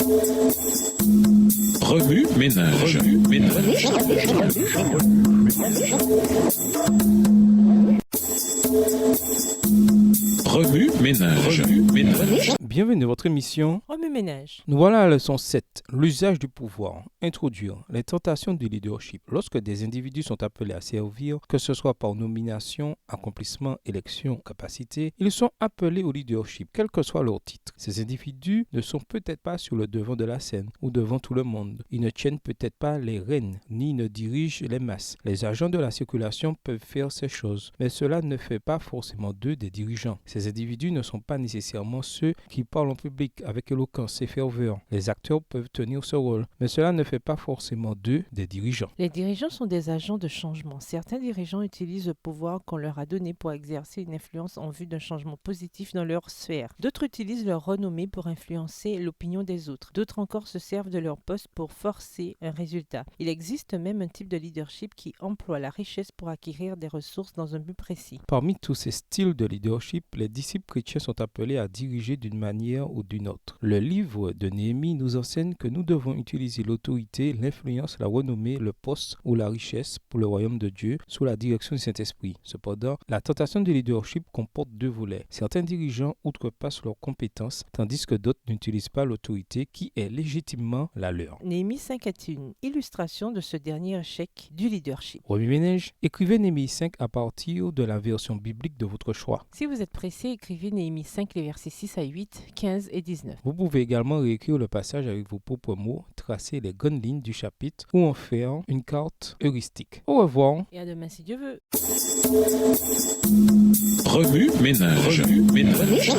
Remue ménage. Remue ménage. Bienvenue dans votre émission Remue-ménage. Nous voilà à la leçon 7, l'usage du pouvoir. Introduire les tentations du leadership. Lorsque des individus sont appelés à servir, que ce soit par nomination, accomplissement, élection, capacité, ils sont appelés au leadership, quel que soit leur titre. Ces individus ne sont peut-être pas sur le devant de la scène ou devant tout le monde. Ils ne tiennent peut-être pas les rênes, ni ne dirigent les masses. Les agents de la circulation peuvent faire ces choses, mais cela ne fait pas forcément d'eux des dirigeants. Ces individus ne sont pas nécessairement ceux qui parlent en public avec éloquence et ferveur. Les acteurs peuvent tenir ce rôle, mais cela ne fait pas forcément d'eux des dirigeants. Les dirigeants sont des agents de changement. Certains dirigeants utilisent le pouvoir qu'on leur a donné pour exercer une influence en vue d'un changement positif dans leur sphère. D'autres utilisent leur renommée pour influencer l'opinion des autres. D'autres encore se servent de leur poste pour forcer un résultat. Il existe même un type de leadership qui emploie la richesse pour acquérir des ressources dans un but précis. Parmi tous ces styles de leadership, les disciples chrétiens sont appelés à diriger d'une manière ou d'une autre. Le livre de Néhémie nous enseigne que nous devons utiliser l'autorité, l'influence, la renommée, le poste ou la richesse pour le royaume de Dieu sous la direction du Saint-Esprit. Cependant, la tentation du leadership comporte deux volets. Certains dirigeants outrepassent leurs compétences, tandis que d'autres n'utilisent pas l'autorité qui est légitimement la leur. Néhémie 5 est une illustration de ce dernier échec du leadership. Remue-ménage, écrivez Néhémie 5 à partir de la version biblique de votre choix. Si vous êtes pressé, écrivez Néhémie 5, les versets 6 à 8, 15 et 19. Vous pouvez également réécrire le passage avec vos propres mots, tracer les grandes lignes du chapitre ou en faire une carte heuristique. Au revoir. Et à demain si Dieu veut. Remue ménage. Remue ménage.